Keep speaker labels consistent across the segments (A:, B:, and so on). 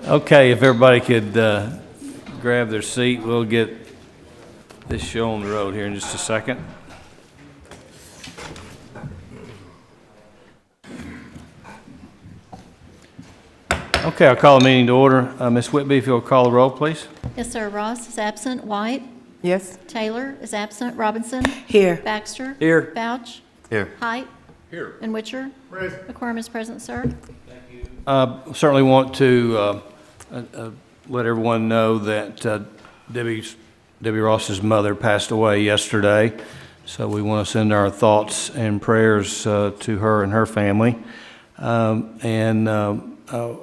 A: Okay, if everybody could grab their seat, we'll get this show on the road here in just a second. Okay, I'll call the meeting to order. Ms. Whitby, if you'll call the roll, please.
B: Yes, sir. Ross is absent. White.
C: Yes.
B: Taylor is absent. Robinson.
C: Here.
B: Baxter.
A: Here.
B: Vouch.
D: Here.
B: Height.
D: Here.
B: And Witcher.
D: Present.
B: The quorum is present, sir.
A: Certainly want to let everyone know that Debbie Ross's mother passed away yesterday, so we want to send our thoughts and prayers to her and her family. I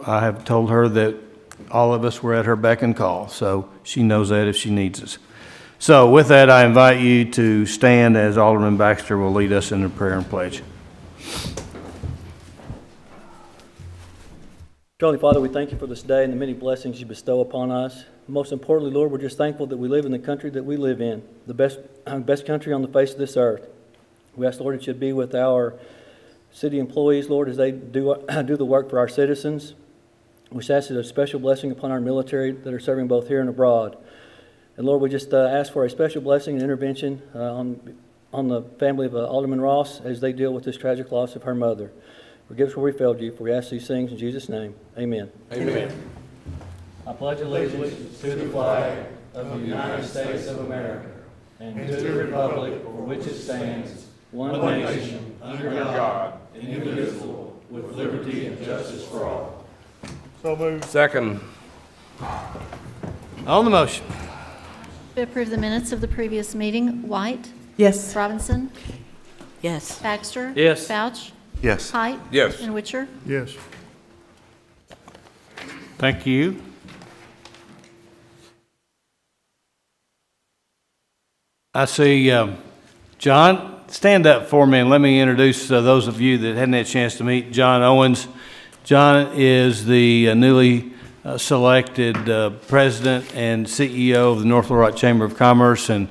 A: have told her that all of us were at her beck and call, so she knows that if she needs us. So with that, I invite you to stand as Alderman Baxter will lead us in the prayer and pledge.
E: Heavenly Father, we thank you for this day and the many blessings you bestow upon us. Most importantly, Lord, we're just thankful that we live in the country that we live in, the best country on the face of this earth. We ask, Lord, that you'd be with our city employees, Lord, as they do the work for our citizens. We ask a special blessing upon our military that are serving both here and abroad. And Lord, we just ask for a special blessing and intervention on the family of Alderman Ross as they deal with this tragic loss of her mother. Forgive us where we failed you, for we ask these things in Jesus' name. Amen.
D: Amen.
E: I pledge allegiance to the flag of the United States of America and to the republic for which it stands, one nation, under God, indivisible, with liberty and justice for all.
D: So moved. Second.
A: On the motion.
B: We approve the minutes of the previous meeting. White.
C: Yes.
B: Robinson.
C: Yes.
B: Baxter.
A: Yes.
B: Vouch.
D: Yes.
B: Height.
D: Yes.
B: And Witcher.
D: Yes.
A: Thank you. I see John. Stand up for me and let me introduce those of you that hadn't had a chance to meet John Owens. John is the newly selected president and CEO of the North Little Rock Chamber of Commerce, and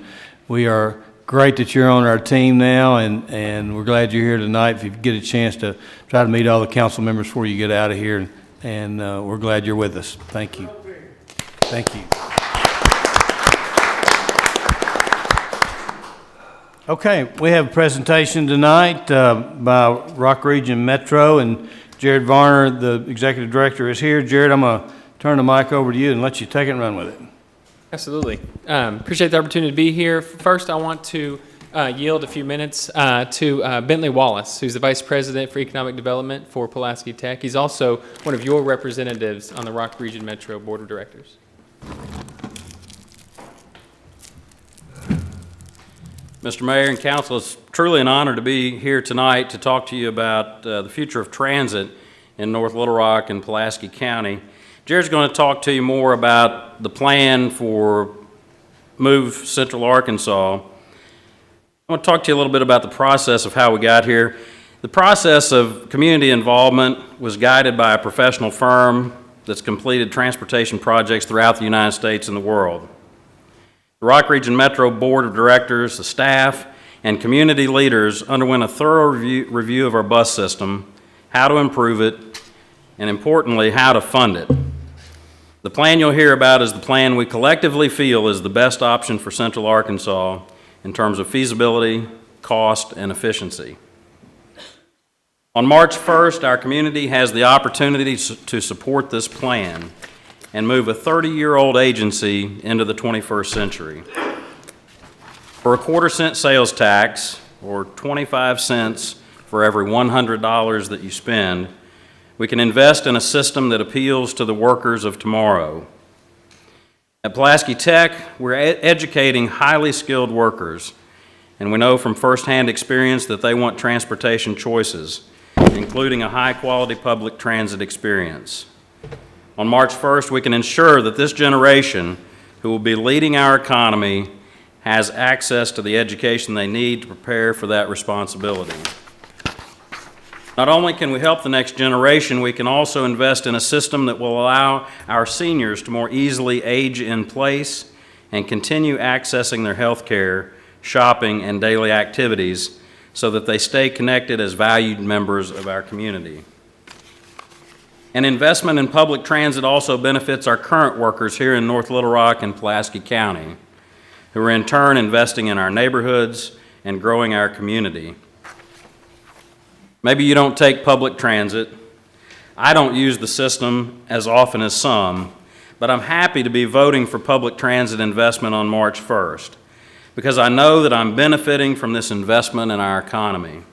A: we are great that you're on our team now, and we're glad you're here tonight. If you get a chance to try to meet all the council members before you get out of here, and we're glad you're with us. Thank you. Thank you. Okay, we have a presentation tonight by Rock Region Metro, and Jared Varner, the executive director, is here. Jared, I'm going to turn the mic over to you and let you take it and run with it.
F: Absolutely. Appreciate the opportunity to be here. First, I want to yield a few minutes to Bentley Wallace, who's the Vice President for Economic Development for Pulaski Tech. He's also one of your representatives on the Rock Region Metro Board of Directors.
G: Mr. Mayor and Council, it's truly an honor to be here tonight to talk to you about the future of transit in North Little Rock and Pulaski County. Jared's going to talk to you more about the plan for Move Central Arkansas. I want to talk to you a little bit about the process of how we got here. The process of community involvement was guided by a professional firm that's completed transportation projects throughout the United States and the world. The Rock Region Metro Board of Directors, the staff, and community leaders underwent a thorough review of our bus system, how to improve it, and importantly, how to fund it. The plan you'll hear about is the plan we collectively feel is the best option for Central Arkansas in terms of feasibility, cost, and efficiency. On March 1st, our community has the opportunity to support this plan and move a 30-year-old agency into the 21st century. For a quarter-cent sales tax, or 25 cents for every $100 that you spend, we can invest in a system that appeals to the workers of tomorrow. At Pulaski Tech, we're educating highly skilled workers, and we know from firsthand experience that they want transportation choices, including a high-quality public transit experience. On March 1st, we can ensure that this generation, who will be leading our economy, has access to the education they need to prepare for that responsibility. Not only can we help the next generation, we can also invest in a system that will allow our seniors to more easily age in place and continue accessing their health care, shopping, and daily activities so that they stay connected as valued members of our community. And investment in public transit also benefits our current workers here in North Little Rock and Pulaski County, who are in turn investing in our neighborhoods and growing our community. Maybe you don't take public transit. I don't use the system as often as some, but I'm happy to be voting for public transit investment on March 1st because I know that I'm benefiting from this investment in our economy.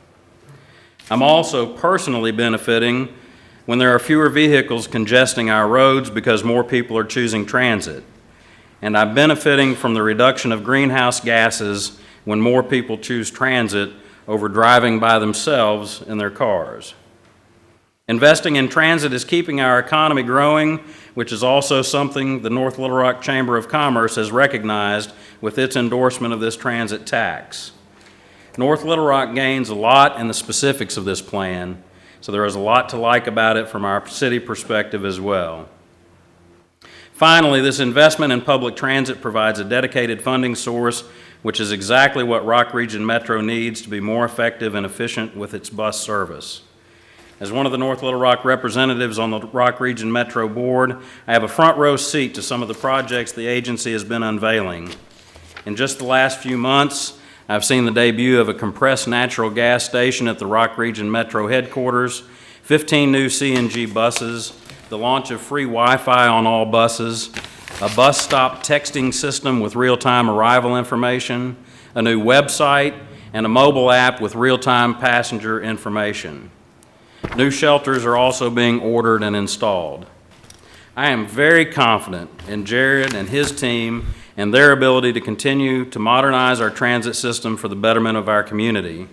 G: I'm also personally benefiting when there are fewer vehicles congesting our roads because more people are choosing transit. And I'm benefiting from the reduction of greenhouse gases when more people choose transit over driving by themselves in their cars. Investing in transit is keeping our economy growing, which is also something the North Little Rock Chamber of Commerce has recognized with its endorsement of this transit tax. North Little Rock gains a lot in the specifics of this plan, so there is a lot to like about it from our city perspective as well. Finally, this investment in public transit provides a dedicated funding source, which is exactly what Rock Region Metro needs to be more effective and efficient with its bus service. As one of the North Little Rock representatives on the Rock Region Metro Board, I have a front row seat to some of the projects the agency has been unveiling. In just the last few months, I've seen the debut of a compressed natural gas station at the Rock Region Metro headquarters, 15 new CNG buses, the launch of free Wi-Fi on all buses, a bus stop texting system with real-time arrival information, a new website, and a mobile app with real-time passenger information. New shelters are also being ordered and installed. I am very confident in Jared and his team and their ability to continue to modernize our transit system for the betterment of our community.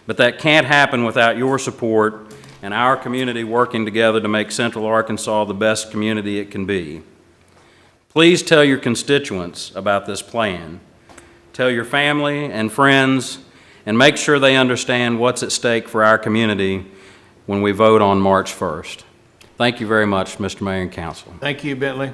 G: But that can't happen without your support and our community working together to make Central Arkansas the best community it can be. Please tell your constituents about this plan. Tell your family and friends, and make sure they understand what's at stake for our community when we vote on March 1st. Thank you very much, Mr. Mayor and Council.
A: Thank you, Bentley.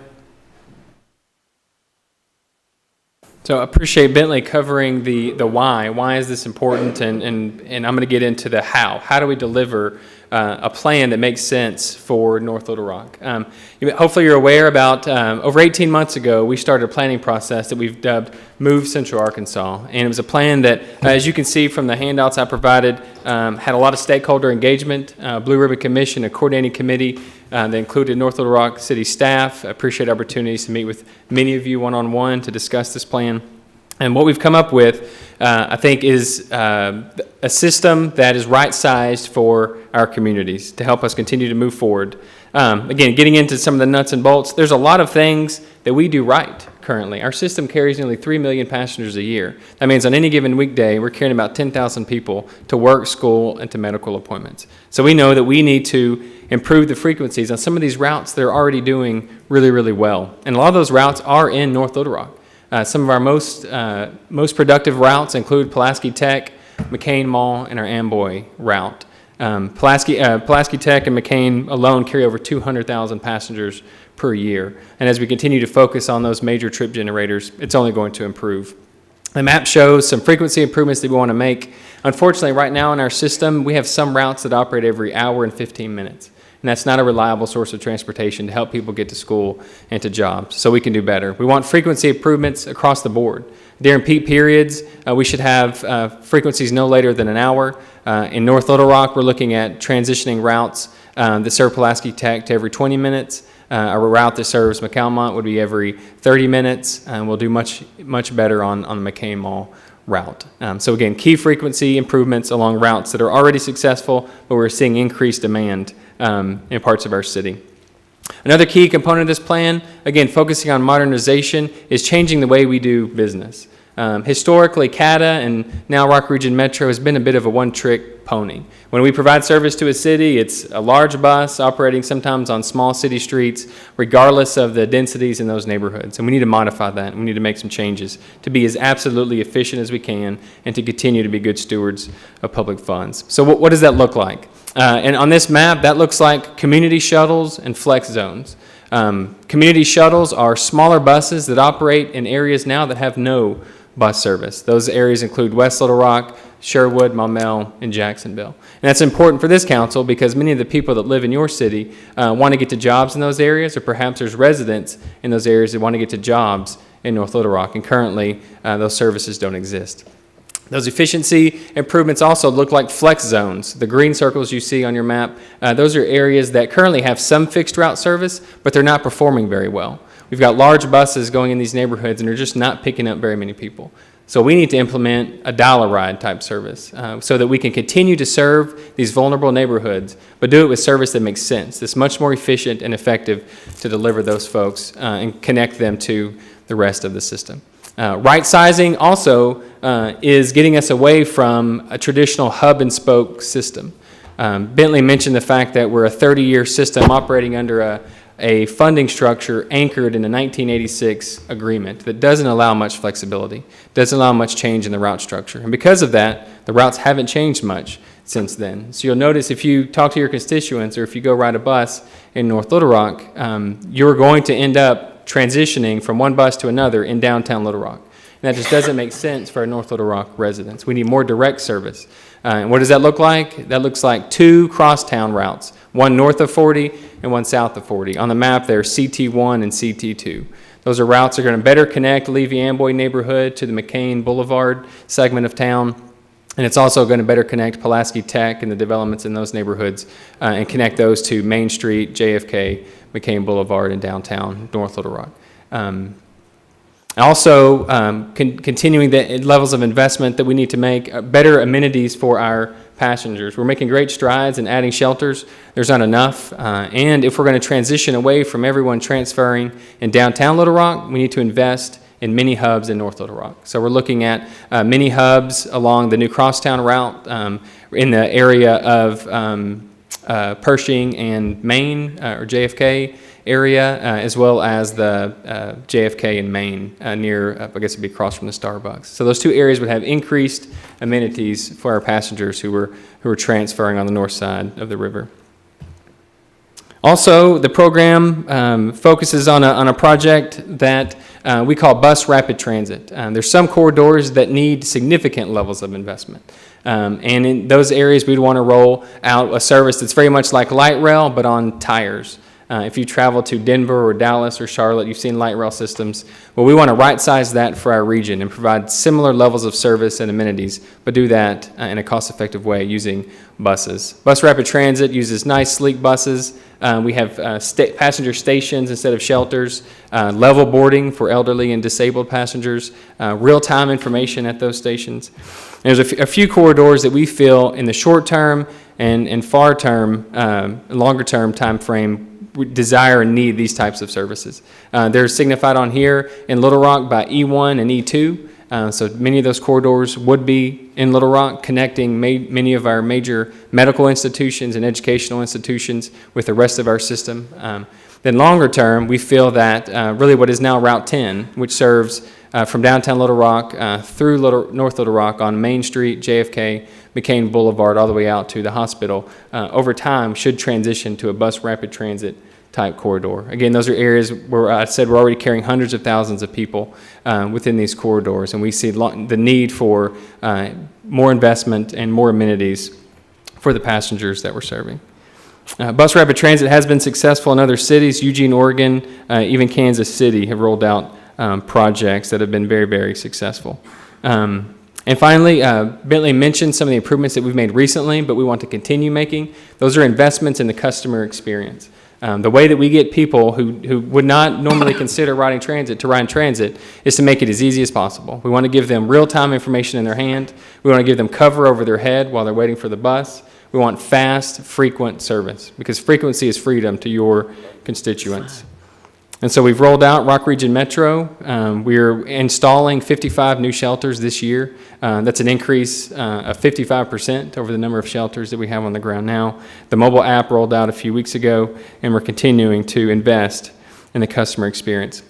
F: So I appreciate Bentley covering the why. Why is this important? And I'm going to get into the how. How do we deliver a plan that makes sense for North Little Rock? Hopefully you're aware about over 18 months ago, we started a planning process that we've dubbed Move Central Arkansas. And it was a plan that, as you can see from the handouts I provided, had a lot of stakeholder engagement, Blue Ribbon Commission, a coordinating committee that included North Little Rock City staff. I appreciate opportunities to meet with many of you one-on-one to discuss this plan. And what we've come up with, I think, is a system that is right-sized for our communities to help us continue to move forward. Again, getting into some of the nuts and bolts, there's a lot of things that we do right currently. Our system carries nearly 3 million passengers a year. That means on any given weekday, we're carrying about 10,000 people to work, school, and to medical appointments. So we know that we need to improve the frequencies on some of these routes that are already doing really, really well. And a lot of those routes are in North Little Rock. Some of our most productive routes include Pulaski Tech, McCain Mall, and our Amboy route. Pulaski Tech and McCain alone carry over 200,000 passengers per year. And as we continue to focus on those major trip generators, it's only going to improve. The map shows some frequency improvements that we want to make. Unfortunately, right now in our system, we have some routes that operate every hour and 15 minutes. And that's not a reliable source of transportation to help people get to school and to jobs. So we can do better. We want frequency improvements across the board. During peak periods, we should have frequencies no later than an hour. In North Little Rock, we're looking at transitioning routes that serve Pulaski Tech to every 20 minutes. A route that serves McAlmont would be every 30 minutes. And we'll do much better on the McCain Mall route. So again, key frequency improvements along routes that are already successful, but we're seeing increased demand in parts of our city. Another key component of this plan, again, focusing on modernization, is changing the way we do business. Historically, CATA and now Rock Region Metro has been a bit of a one-trick pony. When we provide service to a city, it's a large bus operating sometimes on small city streets, regardless of the densities in those neighborhoods. And we need to modify that, and we need to make some changes to be as absolutely efficient as we can and to continue to be good stewards of public funds. So what does that look like? And on this map, that looks like community shuttles and flex zones. Community shuttles are smaller buses that operate in areas now that have no bus service. Those areas include West Little Rock, Sherwood, Maumelle, and Jacksonville. And that's important for this council because many of the people that live in your city want to get to jobs in those areas, or perhaps there's residents in those areas that want to get to jobs in North Little Rock, and currently those services don't exist. Those efficiency improvements also look like flex zones. The green circles you see on your map, those are areas that currently have some fixed route service, but they're not performing very well. We've got large buses going in these neighborhoods, and they're just not picking up very many people. So we need to implement a dollar ride type service so that we can continue to serve these vulnerable neighborhoods, but do it with service that makes sense. It's much more efficient and effective to deliver those folks and connect them to the rest of the system. Right sizing also is getting us away from a traditional hub and spoke system. Bentley mentioned the fact that we're a 30-year system operating under a funding structure anchored in a 1986 agreement that doesn't allow much flexibility, doesn't allow much change in the route structure. And because of that, the routes haven't changed much since then. So you'll notice if you talk to your constituents or if you go ride a bus in North Little Rock, you're going to end up transitioning from one bus to another in downtown Little Rock. And that just doesn't make sense for our North Little Rock residents. We need more direct service. And what does that look like? That looks like 2 crosstown routes, one north of 40 and one south of 40. On the map, there's CT1 and CT2. Those are routes that are going to better connect Levy-Amboy neighborhood to the McCain Boulevard segment of town. And it's also going to better connect Pulaski Tech and the developments in those neighborhoods and connect those to Main Street, JFK, McCain Boulevard, and downtown North Little Rock. Also, continuing the levels of investment that we need to make, better amenities for our passengers. We're making great strides in adding shelters. There's not enough. And if we're going to transition away from everyone transferring in downtown Little Rock, we need to invest in mini hubs in North Little Rock. So we're looking at mini hubs along the new Crosstown route in the area of Pershing and Main or JFK area, as well as the JFK and Main near, I guess it'd be across from the Starbucks. So those 2 areas would have increased amenities for our passengers who were transferring on the north side of the river. Also, the program focuses on a project that we call Bus Rapid Transit. There's some corridors that need significant levels of investment. And in those areas, we'd want to roll out a service that's very much like light rail, but on tires. If you travel to Denver or Dallas or Charlotte, you've seen light rail systems. Well, we want to right-size that for our region and provide similar levels of service and amenities, but do that in a cost-effective way using buses. Bus Rapid Transit uses nice, sleek buses. We have passenger stations instead of shelters, level boarding for elderly and disabled passengers, real-time information at those stations. And there's a few corridors that we feel in the short term and far term, longer term time frame desire and need these types of services. They're signified on here in Little Rock by E1 and E2. So many of those corridors would be in Little Rock, connecting many of our major medical institutions and educational institutions with the rest of our system. Then longer term, we feel that really what is now Route 10, which serves from downtown Little Rock through North Little Rock on Main Street, JFK, McCain Boulevard, all the way out to the hospital, over time should transition to a bus rapid transit type corridor. Again, those are areas where I said we're already carrying hundreds of thousands of people within these corridors, and we see the need for more investment and more amenities for the passengers that we're serving. Bus rapid transit has been successful in other cities. Eugene, Oregon, even Kansas City have rolled out projects that have been very, very successful. And finally, Bentley mentioned some of the improvements that we've made recently, but we want to continue making. Those are investments in the customer experience. The way that we get people who would not normally consider riding transit to ride transit is to make it as easy as possible. We want to give them real-time information in their hand. We want to give them cover over their head while they're waiting for the bus. We want fast, frequent service because frequency is freedom to your constituents. And so we've rolled out Rock Region Metro. We're installing 55 new shelters this year. That's an increase of 55% over the number of shelters that we have on the ground now. The mobile app rolled out a few weeks ago, and we're continuing to invest in the customer experience.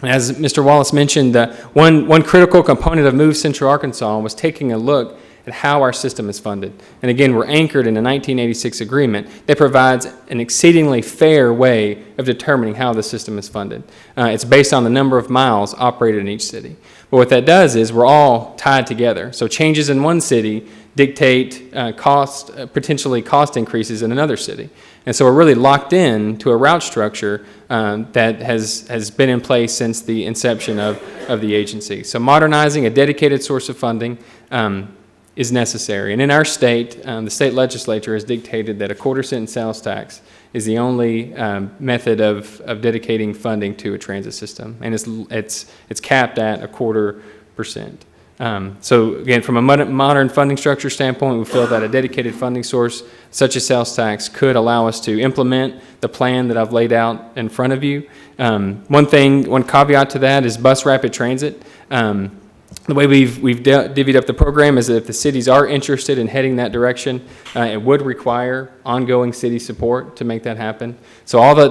F: As Mr. Wallace mentioned, one critical component of Move Central Arkansas was taking a look at how our system is funded. And again, we're anchored in a 1986 agreement that provides an exceedingly fair way of determining how the system is funded. It's based on the number of miles operated in each city. But what that does is we're all tied together. So changes in one city dictate potentially cost increases in another city. And so we're really locked in to a route structure that has been in place since the inception of the agency. So modernizing a dedicated source of funding is necessary. And in our state, the state legislature has dictated that a quarter-cent sales tax is the only method of dedicating funding to a transit system, and it's capped at 0.25%. So again, from a modern funding structure standpoint, we feel that a dedicated funding source such as sales tax could allow us to implement the plan that I've laid out in front of you. One caveat to that is bus rapid transit. The way we've divvied up the program is that if the cities are interested in heading that direction, it would require ongoing city support to make that happen. So all the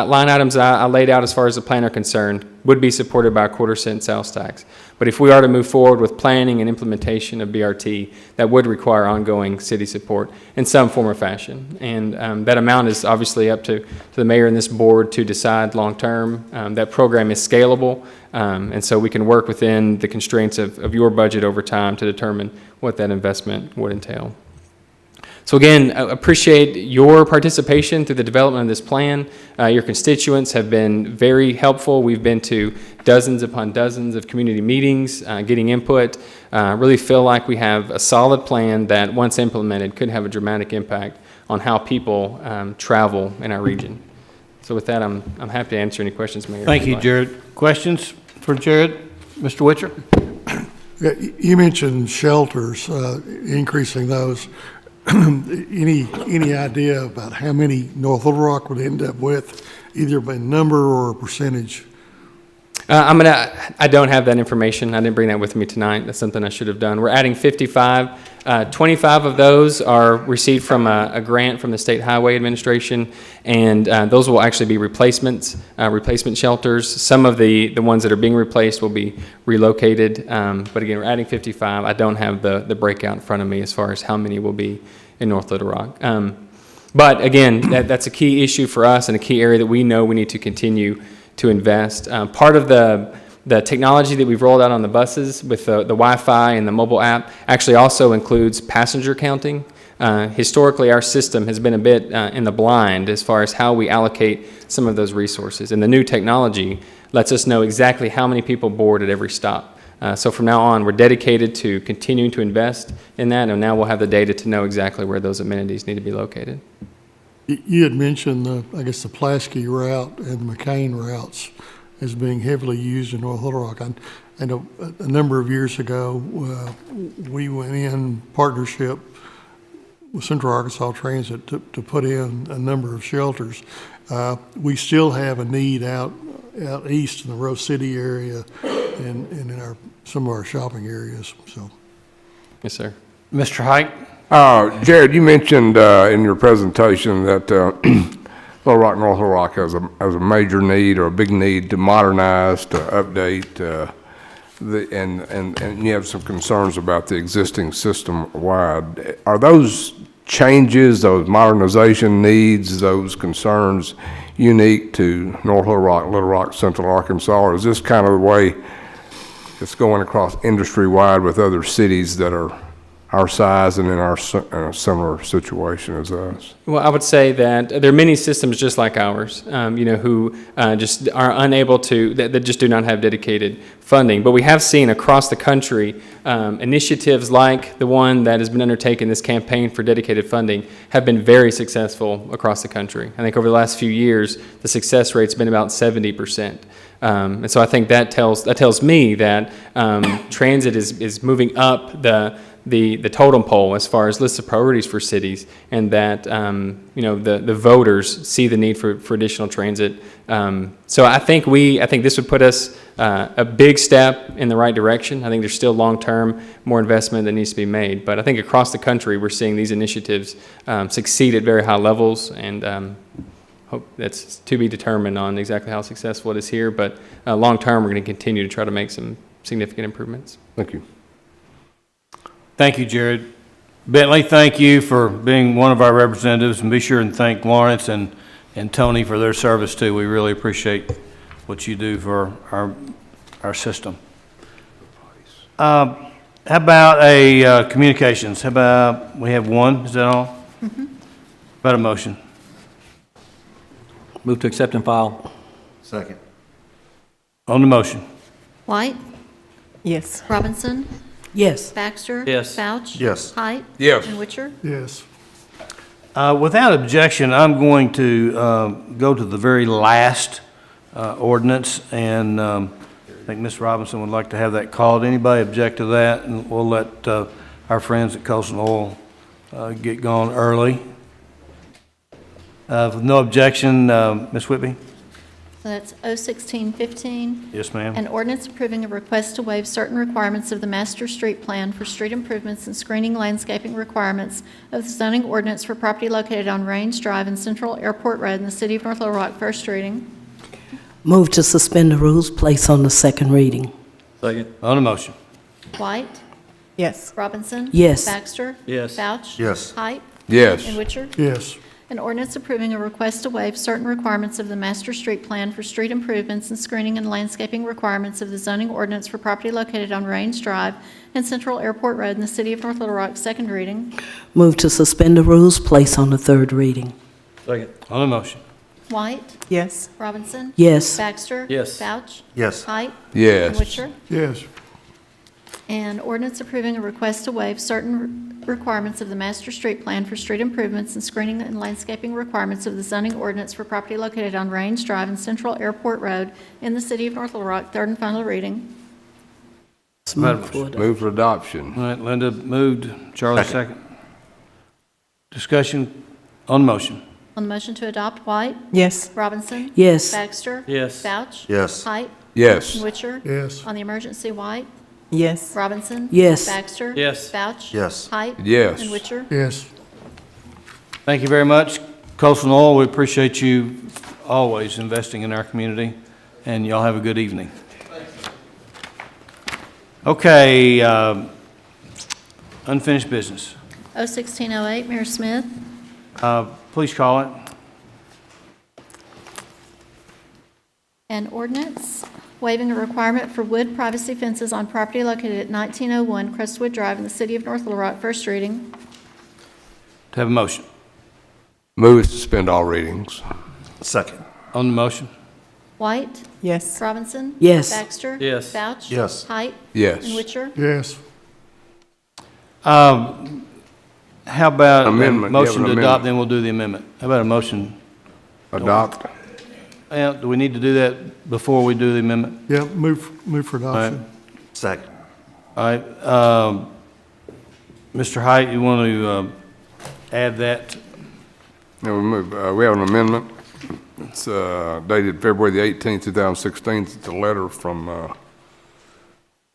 F: line items I laid out as far as the plan are concerned would be supported by a quarter-cent sales tax. But if we are to move forward with planning and implementation of BRT, that would require ongoing city support in some form or fashion. And that amount is obviously up to the mayor and this board to decide long-term. That program is scalable, and so we can work within the constraints of your budget over time to determine what that investment would entail. So again, I appreciate your participation through the development of this plan. Your constituents have been very helpful. We've been to dozens upon dozens of community meetings, getting input. Really feel like we have a solid plan that, once implemented, could have a dramatic impact on how people travel in our region. So with that, I'm happy to answer any questions, Mayor.
A: Thank you, Jared. Questions for Jared? Mr. Witcher?
H: Yeah, you mentioned shelters, increasing those. Any idea about how many North Little Rock would end up with, either by number or percentage?
F: I don't have that information. I didn't bring that with me tonight. That's something I should have done. We're adding 55. 25 of those are received from a grant from the State Highway Administration, and those will actually be replacement shelters. Some of the ones that are being replaced will be relocated, but again, we're adding 55. I don't have the breakout in front of me as far as how many will be in North Little Rock. But again, that's a key issue for us and a key area that we know we need to continue to invest. Part of the technology that we've rolled out on the buses with the Wi-Fi and the mobile app actually also includes passenger counting. Historically, our system has been a bit in the blind as far as how we allocate some of those resources. And the new technology lets us know exactly how many people board at every stop. So from now on, we're dedicated to continuing to invest in that, and now we'll have the data to know exactly where those amenities need to be located.
H: You had mentioned, I guess, the Pulaski route and the McCain routes as being heavily used in North Little Rock. I know a number of years ago, we went in partnership with Central Arkansas Transit to put in a number of shelters. We still have a need out east in the Rose City area and in some of our shopping areas. So,
F: Yes, sir.
A: Mr. Height?
D: Jared, you mentioned in your presentation that Little Rock, North Little Rock has a major need or a big need to modernize, to update, and you have some concerns about the existing system-wide. Are those changes, those modernization needs, those concerns unique to North Little Rock, Central Arkansas, or is this kind of the way it's going across industry-wide with other cities that are our size and in a similar situation as us?
F: Well, I would say that there are many systems just like ours, who just are unable to, that just do not have dedicated funding. But we have seen across the country initiatives like the one that has been undertaken, this campaign for dedicated funding, have been very successful across the country. I think over the last few years, the success rate's been about 70%. And so I think that tells me that transit is moving up the totem pole as far as lists of priorities for cities, and that the voters see the need for additional transit. So I think this would put us a big step in the right direction. I think there's still long-term more investment that needs to be made, but I think across the country we're seeing these initiatives succeed at very high levels, and hope that's to be determined on exactly how successful it is here. But long-term, we're going to continue to try to make some significant improvements.
D: Thank you.
A: Thank you, Jared. Bentley, thank you for being one of our representatives, and be sure and thank Lawrence and Tony for their service too. We really appreciate what you do for our system. How about communications? How about, we have one, is that all? About a motion?
E: Move to accept and file.
I: Second.
A: On the motion?
B: White,
C: Yes.
B: Robinson,
C: Yes.
B: Baxter.
E: Yes.
B: Vouch.
I: Yes.
B: Height.
D: Yes.
B: And Witcher.
H: Yes.
A: Without objection, I'm going to go to the very last ordinance, and I think Ms. Robinson would like to have that called. Anybody object to that? And we'll let our friends at Coastal Oil get going early. With no objection, Ms. Whitby?
B: So that's 01615.
A: Yes, ma'am.
B: An ordinance approving a request to waive certain requirements of the master street plan for street improvements and screening landscaping requirements of the zoning ordinance for property located on Range Drive and Central Airport Road in the city of North Little Rock. First reading.
C: Move to suspend the rules, place on the second reading.
E: Second.
A: On the motion?
B: White,
C: Yes.
B: Robinson.
C: Yes.
B: Baxter.
E: Yes.
B: Vouch.
I: Yes.
B: Height.
D: Yes.
B: And Witcher.
H: Yes.
B: An ordinance approving a request to waive certain requirements of the master street plan for street improvements and screening and landscaping requirements of the zoning ordinance for property located on Range Drive and Central Airport Road in the city of North Little Rock. Second reading.
C: Move to suspend the rules, place on the third reading.
E: Second.
A: On the motion?
B: White,
C: Yes.
B: Robinson.
C: Yes.
B: Baxter.
E: Yes.
B: Vouch.
I: Yes.
B: Height.
D: Yes.
B: And Witcher.
H: Yes.
B: And ordinance approving a request to waive certain requirements of the master street plan for street improvements and screening and landscaping requirements of the zoning ordinance for property located on Range Drive and Central Airport Road in the city of North Little Rock. Third and final reading.
C: Move for it.
D: Move for adoption.
A: All right, Linda moved, Charlie second. Discussion on the motion?
B: On the motion to adopt, White,
C: Yes.
B: Robinson.
C: Yes.
B: Baxter.
E: Yes.
B: Vouch.
I: Yes.
B: Height.
D: Yes.
B: And Witcher.
H: Yes.
B: On the emergency, White,
C: Yes.
B: Robinson.
C: Yes.
B: Baxter.
E: Yes.
B: Vouch.
I: Yes.
B: Height.
D: Yes.
B: And Witcher.
H: Yes.
A: Thank you very much. Coastal Oil, we appreciate you always investing in our community, and y'all have a good evening. Okay, unfinished business.
B: 01608, Mayor Smith.
A: Please call it.
B: An ordinance waiving a requirement for wood privacy fences on property located at 1901 Crestwood Drive in the city of North Little Rock. First reading.
A: To have a motion.
D: Move to suspend all readings.
I: Second.
A: On the motion?
B: White,
C: Yes.
B: Robinson.
C: Yes.
B: Baxter.
E: Yes.
B: Vouch.
I: Yes.
B: Height.
D: Yes.
B: And Witcher.
H: Yes.
A: How about a
D: Amendment, you have
A: motion
D: an
A: to adopt,
D: amendment.
A: then we'll do the amendment? How about a motion?
D: Adopt.
A: Do we need to do that before we do the amendment?
H: Yeah, move for adoption.
I: Second.
A: All right, Mr. Height, you want to add that?
D: Now we have an amendment. It's dated February the 18th, 2016. It's a letter from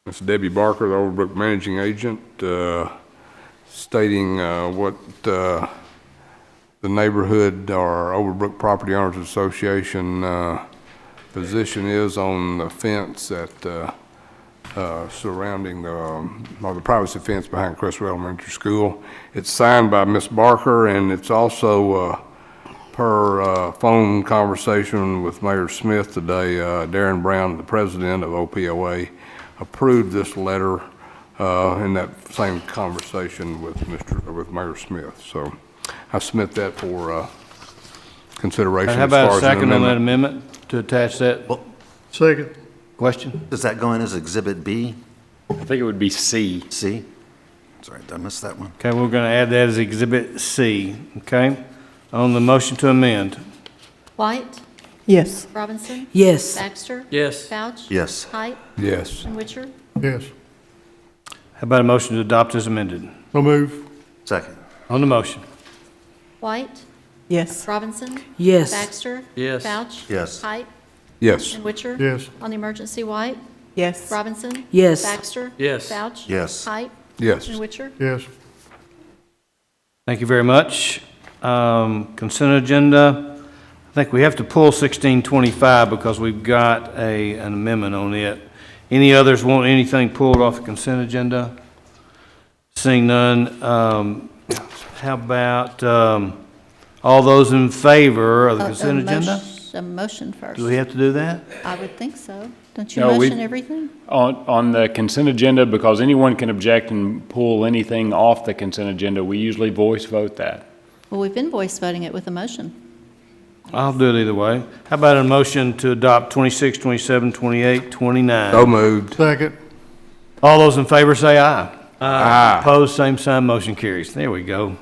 D: Ms. Debbie Barker, the Overbrook Managing Agent, stating what the neighborhood or Overbrook Property Owners Association position is on the fence that surrounding the privacy fence behind Crestwood Elementary School. It's signed by Ms. Barker, and it's also per phone conversation with Mayor Smith today. Darren Brown, the president of OPOA, approved this letter in that same conversation with Mayor Smith. So I submit that for consideration
A: How
D: as far
A: about a
D: as an
A: second on that
D: amendment.
A: amendment to attach that?
H: Second.
A: Question?
I: Does that go in as Exhibit B,
G: I think it would be C.
I: C? Sorry, did I miss that one?
A: Okay, we're going to add that as Exhibit C, okay? On the motion to amend.
B: White,
C: Yes.
B: Robinson.
C: Yes.
B: Baxter.
E: Yes.
B: Vouch.
I: Yes.
B: Height.
D: Yes.
B: And Witcher.
H: Yes.
A: How about a motion to adopt as amended?
H: So move.
I: Second.
A: On the motion.
B: White,
C: Yes.
B: Robinson.
C: Yes.
B: Baxter.
E: Yes.
B: Vouch.
I: Yes.
B: Height.
D: Yes.
B: And Witcher.
H: Yes.
B: On the emergency, White,
C: Yes.
B: Robinson.
C: Yes.
B: Baxter.
E: Yes.
B: Vouch.
I: Yes.
B: Height.
D: Yes.
B: And Witcher.
H: Yes.
A: Thank you very much. Consent agenda. I think we have to pull 1625 because we've got an amendment on it. Any others want anything pulled off the consent agenda? Seeing none, how about all those in favor of the consent agenda?
B: A motion first.
A: Do we have to do that?
B: I would think so. Don't you
J: No, we-
B: motion everything?
J: On the consent agenda, because anyone can object and pull anything off the consent agenda, we usually voice vote that.
B: Well, we've been voice voting it with a motion.
A: I'll do it either way. How about a motion to adopt 26, 27, 28, 29?
D: So moved.
H: Second.
A: All those in favor say aye.
D: Aye.
A: Opposed, same sign, motion carries. There we go.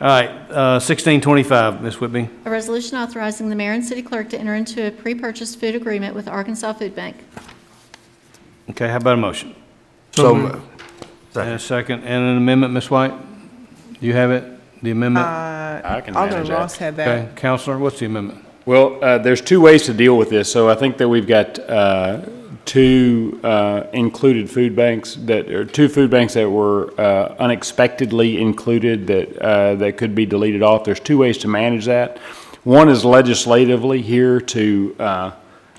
A: All right, 1625, Ms. Whitby.
B: A resolution authorizing the mayor and city clerk to enter into a pre-purchase food agreement with Arkansas Food Bank.
A: Okay, how about a motion?
D: So moved.
A: And a second, and an amendment, Ms. White? Do you have it, the amendment?
J: I can
K: Alderman
J: manage that.
K: Ross had that.
A: Okay, Counselor, what's the amendment?
J: Well, there's two ways to deal with this. So I think that we've got two included food banks two food banks that were unexpectedly included that could be deleted off. There's two ways to manage that. One is legislatively here to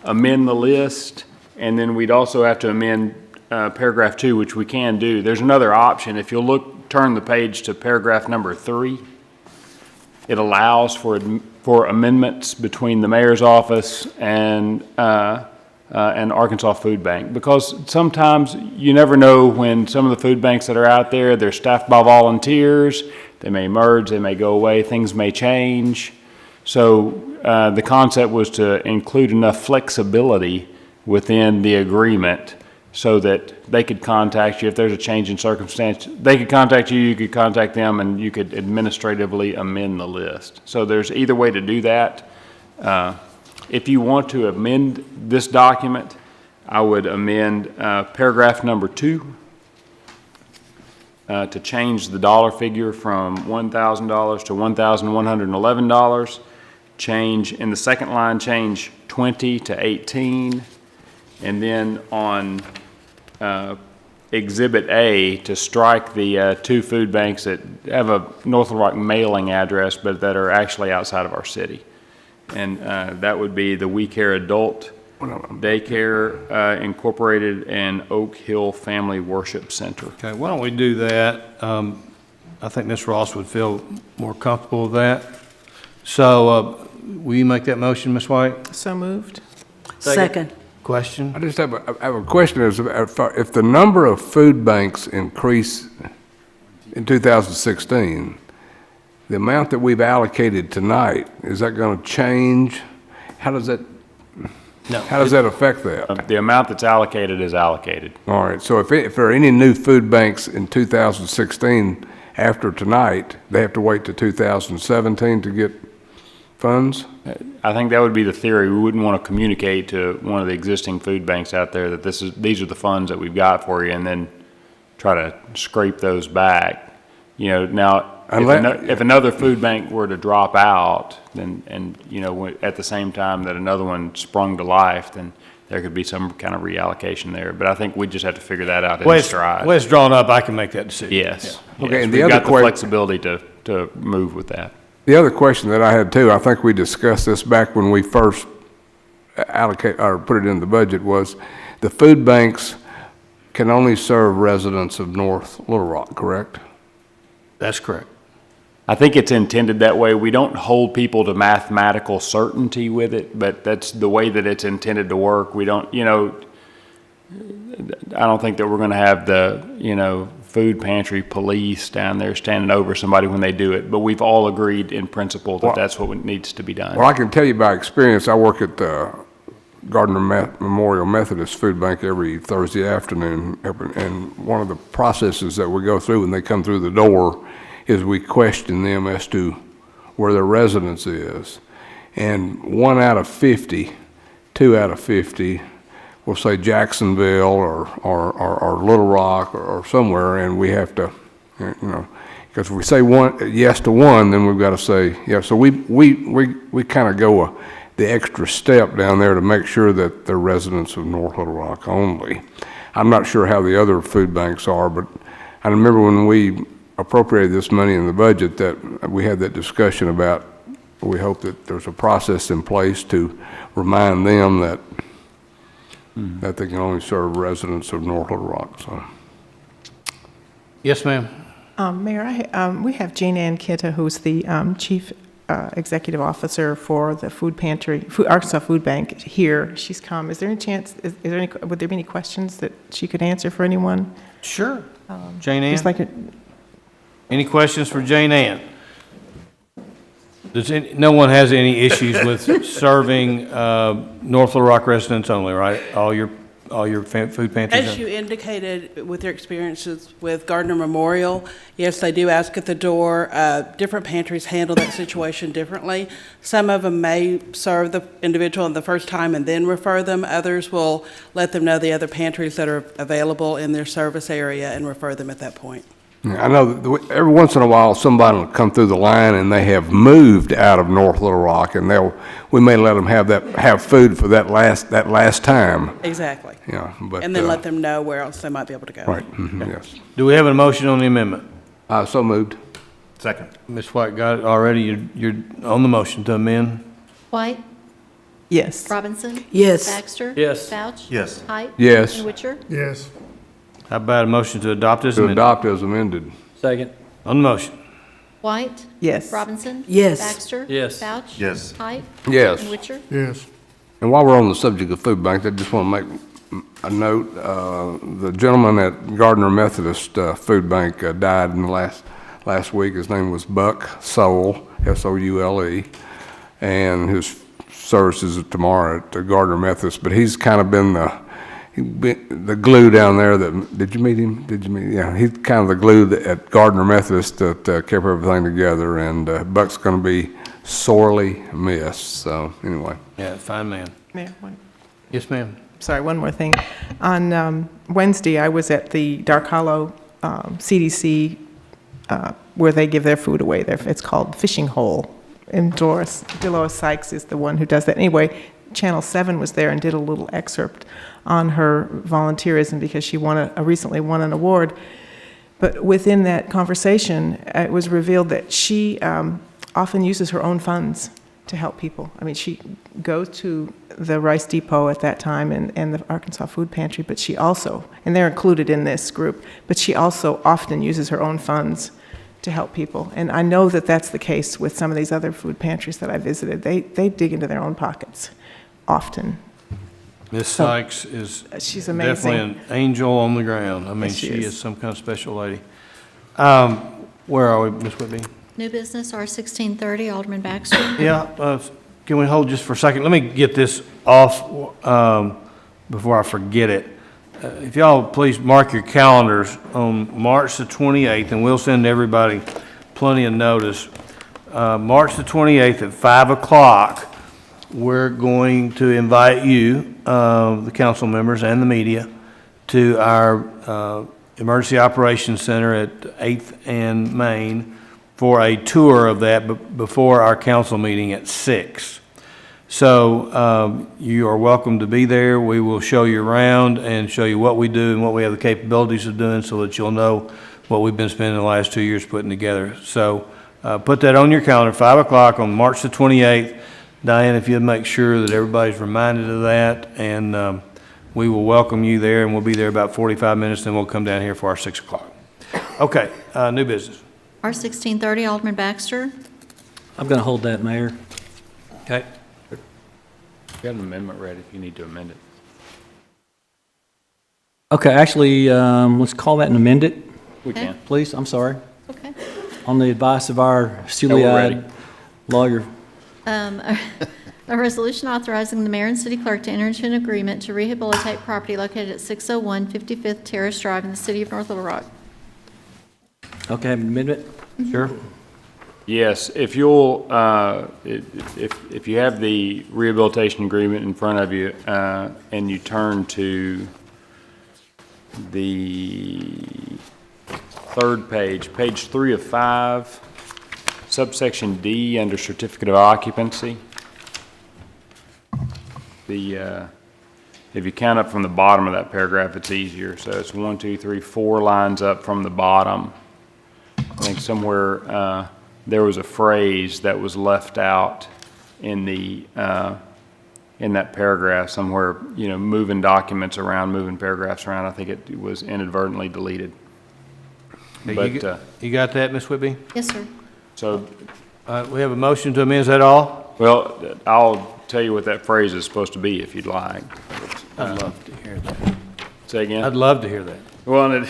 J: amend the list, and then we'd also have to amend paragraph 2, which we can do. There's another option. If you'll turn the page to paragraph number 3. It allows for amendments between the mayor's office and Arkansas Food Bank, because sometimes you never know when some of the food banks that are out there, they're staffed by volunteers, they may merge, they may go away, things may change. So the concept was to include enough flexibility within the agreement so that they could contact you if there's a change in circumstance. They could contact you, you could contact them, and you could administratively amend the list. So there's either way to do that. If you want to amend this document, I would amend paragraph number 2 to change the dollar figure from $1,000 to $1,111. Change, in the second line, change 20 to 18. And then on Exhibit A, to strike the two food banks that have a North Little Rock mailing address, but that are actually outside of our city. And that would be the We Care Adult Daycare Incorporated and Oak Hill Family Worship Center.
A: Okay, why don't we do that? I think Ms. Ross would feel more comfortable with that. So will you make that motion, Ms. White?
K: So moved.
C: Second.
A: Question?
D: I just have a question is, if the number of food banks increase in 2016, the amount that we've allocated tonight, is that going to change? How does that affect that?
J: The amount that's allocated is allocated.
D: All right, so if there are any new food banks in 2016 after tonight, they have to wait to 2017 to get funds?
J: I think that would be the theory. We wouldn't want to communicate to one of the existing food banks out there that these are the funds that we've got for you, and then try to scrape those back. You know, now, if another food bank were to drop out, then, and, you know, at the same time that another one sprung to life, then there could be some kind of reallocation there. But I think we just have to figure that out in stride.
A: Well, it's drawn up, I can make that decision.
J: Yes.
D: Yeah. Okay,
J: Yes,
D: and
J: we've
D: the
J: got
D: other
J: the flexibility to move with that.
D: The other question that I had too, I think we discussed this back when we first allocate or put it in the budget, was the food banks can only serve residents of North Little Rock, correct?
A: That's correct.
J: I think it's intended that way. We don't hold people to mathematical certainty with it, but that's the way that it's intended to work. We don't, you know, I don't think that we're going to have the, you know, food pantry police down there standing over somebody when they do it, but we've all agreed in principle that that's what needs to be done.
D: Well, I can tell you by experience, I work at the Gardner Memorial Methodist Food Bank every Thursday afternoon, and one of the processes that we go through when they come through the door is we question them as to where their residence is. And 1 out of 50, 2 out of 50, we'll say Jacksonville or Little Rock or somewhere, and we have to, you know, because if we say yes to one, then we've got to say yeah. So we kind of go the extra step down there to make sure that they're residents of North Little Rock only. I'm not sure how the other food banks are, but I remember when we appropriated this money in the budget that we had that discussion about, we hope that there's a process in place to remind them that they can only serve residents of North Little Rock. So.
A: Yes, ma'am.
K: Mayor, we have Jane Ann Kitta, who's the Chief Executive Officer for the food pantry, Arkansas Food Bank here. She's come. Is there any chance, would there be any questions that she could answer for anyone?
A: Sure. Jane Ann?
K: Just like,
A: Any questions for Jane Ann? No one has any issues with serving North Little Rock residents only, right? All your food pantries?
L: As you indicated with your experiences with Gardner Memorial, yes, they do ask at the door. Different pantries handle that situation differently. Some of them may serve the individual the first time and then refer them. Others will let them know the other pantries that are available in their service area and refer them at that point.
D: Yeah, I know that every once in a while, somebody will come through the line and they have moved out of North Little Rock, and we may let them have food for that last time.
L: Exactly.
D: Yeah, but.
L: And then let them know where else they might be able to go.
D: Right, yes.
A: Do we have a motion on the amendment?
D: So moved.
I: Second.
A: Ms. White got it already. You're on the motion to amend?
B: White?
K: yes.
B: Robinson?
C: Yes.
B: Baxter?
E: Yes.
B: Vouch?
I: Yes.
B: Height?
D: Yes.
B: And Witcher?
H: Yes.
A: How about a motion to adopt as
D: To
A: amended?
D: adopt as amended.
E: Second.
A: On the motion?
B: White?
K: Yes.
B: Robinson?
C: Yes.
B: Baxter?
E: Yes.
B: Vouch?
I: Yes.
B: Height?
D: Yes.
B: And Witcher?
H: Yes.
D: And while we're on the subject of food banks, I just want to make a note. The gentleman at Gardner Methodist Food Bank died in the last week. His name was Buck Soule, S-O-U-L-E, and his services are tomorrow at Gardner Methodist. But he's kind of been the glue down there that, did you meet him? Yeah, he's kind of the glue at Gardner Methodist that kept everything together, and Buck's going to be sorely missed. So anyway.
A: Yeah, fine man.
K: Mayor,
A: Yes, ma'am.
K: sorry, one more thing. On Wednesday, I was at the Dark Hollow CDC where they give their food away. It's called Fishing Hole. And Dolores Sykes is the one who does that. Anyway, Channel 7 was there and did a little excerpt on her volunteerism because she recently won an award. But within that conversation, it was revealed that she often uses her own funds to help people. I mean, she goes to the Rice Depot at that time and the Arkansas Food Pantry, but she also, and they're included in this group, but she also often uses her own funds to help people. And I know that that's the case with some of these other food pantries that I visited. They dig into their own pockets often.
A: Ms. Sykes is
K: She's amazing.
A: definitely an angel on the ground. I mean,
K: Yes, she
A: she
K: is.
A: is some kind of special lady. Where are we, Ms. Whitby?
B: New business, R-1630, Alderman Baxter.
A: Yeah, can we hold just for a second? Let me get this off before I forget it. If y'all please mark your calendars on March the 28th, and we'll send everybody plenty of notice. March the 28th at 5 o'clock, we're going to invite you, the council members and the media, to our Emergency Operations Center at 8th and Main for a tour of that before our council meeting at 6. So you are welcome to be there. We will show you around and show you what we do and what we have the capabilities of doing so that you'll know what we've been spending the last 2 years putting together. So put that on your calendar, 5 o'clock on March the 28th. Diane, if you'd make sure that everybody's reminded of that, and we will welcome you there, and we'll be there about 45 minutes, then we'll come down here for our 6 o'clock. Okay, new business.
B: R-1630, Alderman Baxter.
E: I'm going to hold that, Mayor.
A: Okay.
J: Got an amendment ready if you need to amend it.
E: Okay, actually, let's call that and amend it,
J: We can.
E: please. I'm sorry.
B: Okay.
E: On the advice of our
J: ready.
E: steely-eyed lawyer.
B: A resolution authorizing the mayor and city clerk to enter into an agreement to rehabilitate property located at 601 55th Terrace Drive in the city of North Little Rock.
E: Okay, have an amendment?
A: Sure.
J: Yes, if you'll, if you have the rehabilitation agreement in front of you, and you turn to the third page, page 3 of 5, subsection D under certificate of occupancy. If you count up from the bottom of that paragraph, it's easier. So it's 1, 2, 3, 4 lines up from the bottom. I think somewhere there was a phrase that was left out in the in that paragraph somewhere. You know, moving documents around, moving paragraphs around. I think it was inadvertently deleted. But,
A: You got that, Ms. Whitby?
B: Yes, sir.
J: so,
A: We have a motion to amend, is that all?
J: well, I'll tell you what that phrase is supposed to be if you'd like.
A: I'd love to hear that.
J: Say again?
A: I'd love to hear that.
J: Well,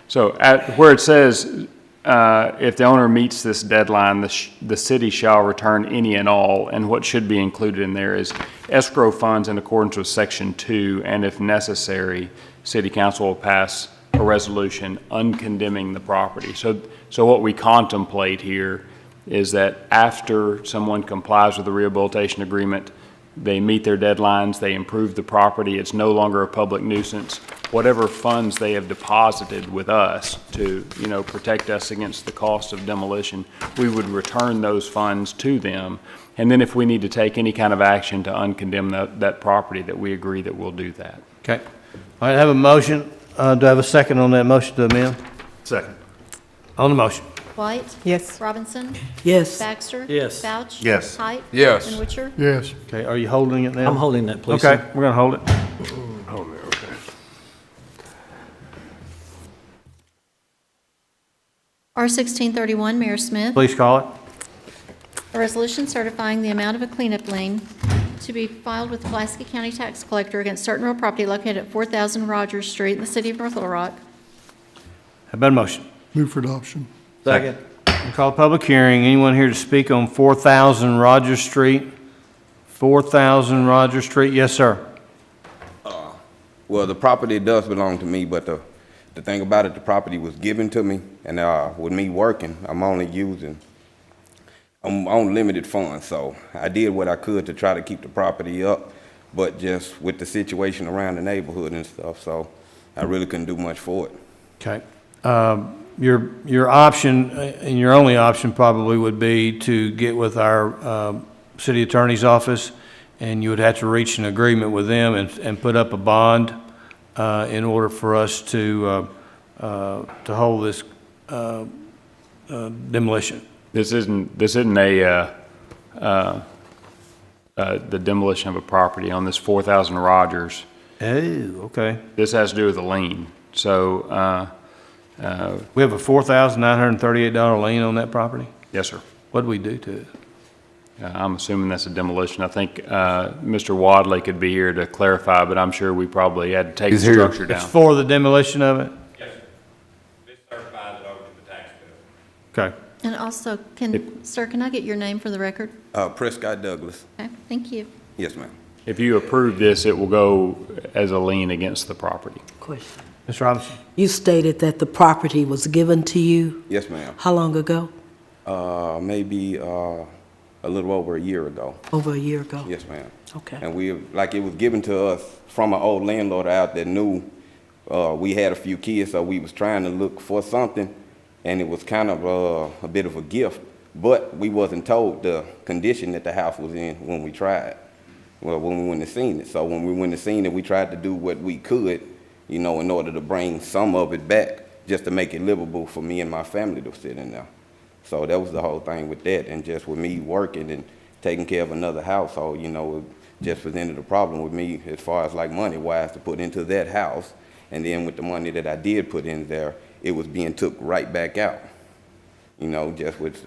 J: so where it says, if the owner meets this deadline, the city shall return any and all, and what should be included in there is escrow funds in accordance with Section 2, and if necessary, city council will pass a resolution uncondemning the property. So what we contemplate here is that after someone complies with the rehabilitation agreement, they meet their deadlines, they improve the property, it's no longer a public nuisance, whatever funds they have deposited with us to, protect us against the cost of demolition, we would return those funds to them. And then if we need to take any kind of action to uncondemn that property, that we agree that we'll do that.
A: Okay. All right, I have a motion. Do I have a second on that motion to amend?
I: Second.
A: On the motion.
B: White?
K: Yes.
B: Robinson?
C: Yes.
B: Baxter?
E: Yes.
B: Vouch?
I: Yes.
B: Height?
D: Yes.
B: And Witcher?
H: Yes.
A: Okay, are you holding it now?
E: I'm holding that, please,
A: Okay,
E: sir.
A: we're going to hold it.
D: Hold it, okay.
B: R-1631, Mayor Smith.
A: Please call it.
B: A resolution certifying the amount of a cleanup lien to be filed with the Pulaski County Tax Collector against certain real property located at 4,000 Rogers Street in the city of North Little Rock.
A: Have been a motion.
H: Move for adoption.
E: Second.
A: We call a public hearing. Anyone here to speak on 4,000 Rogers Street? 4,000 Rogers Street, yes, sir.
M: Well, the property does belong to me, but the thing about it, the property was given to me, and with me working, I'm on limited funds, so I did what I could to try to keep the property up, but just with the situation around the neighborhood and stuff, so I really couldn't do much for it.
A: Okay. Your option, and your only option probably would be to get with our city attorney's office, and you would have to reach an agreement with them and put up a bond in order for us to hold this demolition.
J: This isn't the demolition of a property on this 4,000 Rogers.
A: Oh, okay.
J: This has to do with a lien. So,
A: We have a $4,938 lien on that property?
J: yes, sir.
A: What do we do to it?
J: I'm assuming that's a demolition. I think Mr. Wadley could be here to clarify, but I'm sure we probably had to take the
D: He's here.
J: structure
A: It's
J: down.
A: for the demolition of it?
G: Yes, sir. It's certified over to the tax bill.
A: Okay.
B: And also, sir, can I get your name for the record?
M: Prescott Douglas.
B: Okay, thank you.
M: Yes, ma'am.
J: If you approve this, it will go as a lien against the property.
C: Question.
A: Ms. Robinson?
C: You stated that the property was given to you.
M: Yes, ma'am.
C: How long ago?
M: Maybe a little over a year ago.
C: Over a year ago?
M: Yes, ma'am.
C: Okay.
M: And it was given to us from an old landlord out that knew we had a few kids, so we was trying to look for something, and it was kind of a bit of a gift, but we wasn't told the condition that the house was in when we tried, when we went and seen it. So when we went and seen it, we tried to do what we could, in order to bring some of it back, just to make it livable for me and my family to sit in there. So that was the whole thing with that, and just with me working and taking care of another household, it just presented a problem with me as far as like money-wise to put into that house. And then with the money that I did put in there, it was being took right back out. Just with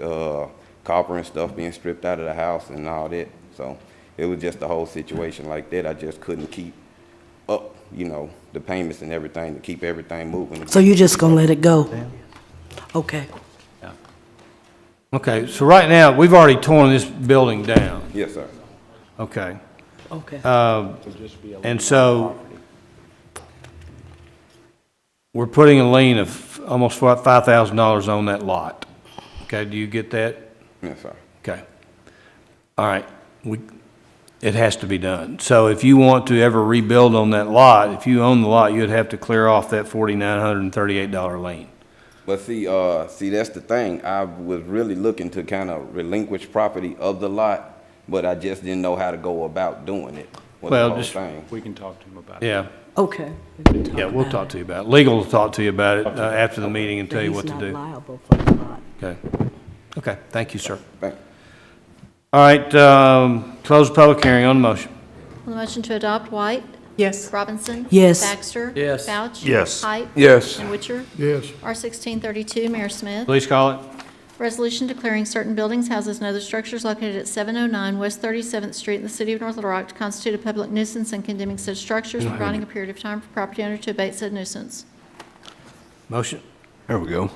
M: copper and stuff being stripped out of the house and all that. So it was just the whole situation like that. I just couldn't keep up, the payments and everything to keep everything moving.
C: So you're just gonna let it go? Okay.
A: Okay, so right now, we've already torn this building down.
M: Yes, sir.
A: Okay.
C: Okay.
A: And so we're putting a lien of almost $5,000 on that lot. Okay, do you get that?
M: Yes, sir.
A: Okay. All right. It has to be done. So if you want to ever rebuild on that lot, if you own the lot, you'd have to clear off that $4,938 lien.
M: But see, that's the thing. I was really looking to kind of relinquish property of the lot, but I just didn't know how to go about doing it.
A: Well, just-
J: We can talk to him about it.
A: Yeah.
C: Okay.
A: Yeah, we'll talk to you about it. Legal will talk to you about it after the meeting and tell you what to
C: He's
A: do.
C: not liable for the lot.
A: Okay. Okay, thank you, sir.
M: Thank you.
A: All right, close the public hearing on the motion.
B: On the motion to adopt, White?
K: Yes.
B: Robinson?
C: Yes.
B: Baxter?
E: Yes.
B: Vouch?
I: Yes.
B: Height?
D: Yes.
B: And Witcher?
H: Yes.
B: R1632, Mayor Smith.
A: Please call it.
B: Resolution declaring certain buildings, houses, and other structures located at 709 West 37th Street in the city of North Little Rock to constitute a public nuisance and condemning such structures, providing a period of time for property owner to abate said nuisance.
A: Motion.
D: There we go.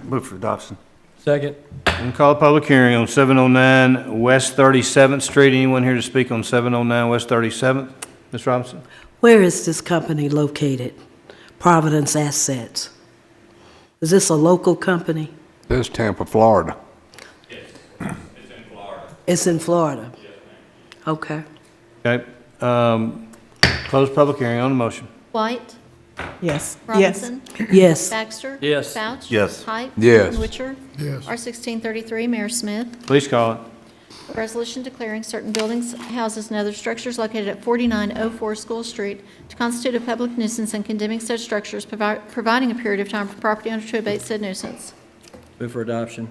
I: Move for adoption.
E: Second.
A: And call a public hearing on 709 West 37th Street. Anyone here to speak on 709 West 37th? Ms. Robinson?
C: Where is this company located? Providence Assets. Is this a local company?
D: This is Tampa, Florida.
C: It's in Florida? Okay.
A: Okay. Close public hearing on the motion.
B: White?
K: Yes.
B: Robinson?
C: Yes.
B: Baxter?
E: Yes.
B: Vouch?
I: Yes.
B: Height?
D: Yes.
B: And Witcher?
H: Yes.
B: R1633, Mayor Smith.
A: Please call it.
B: A resolution declaring certain buildings, houses, and other structures located at 4904 School Street to constitute a public nuisance and condemning such structures, providing a period of time for property owner to abate said nuisance.
E: Move for adoption.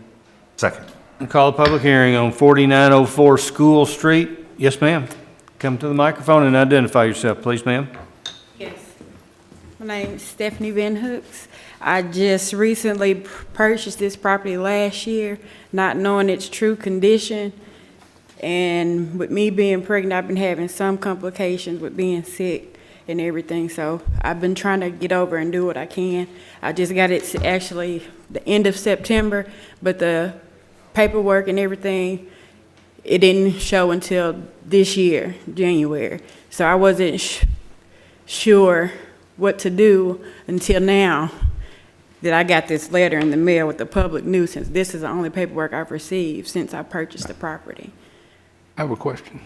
I: Second.
A: And call a public hearing on 4904 School Street. Yes, ma'am. Come to the microphone and identify yourself, please, ma'am.
N: Yes. My name is Stephanie Van Hooks. I just recently purchased this property last year, not knowing its true condition. And with me being pregnant, I've been having some complications with being sick and everything. So I've been trying to get over and do what I can. I just got it actually the end of September, but the paperwork and everything, it didn't show until this year, January. So I wasn't sure what to do until now that I got this letter in the mail with the public nuisance. This is the only paperwork I've received since I purchased the property.
D: I have a question.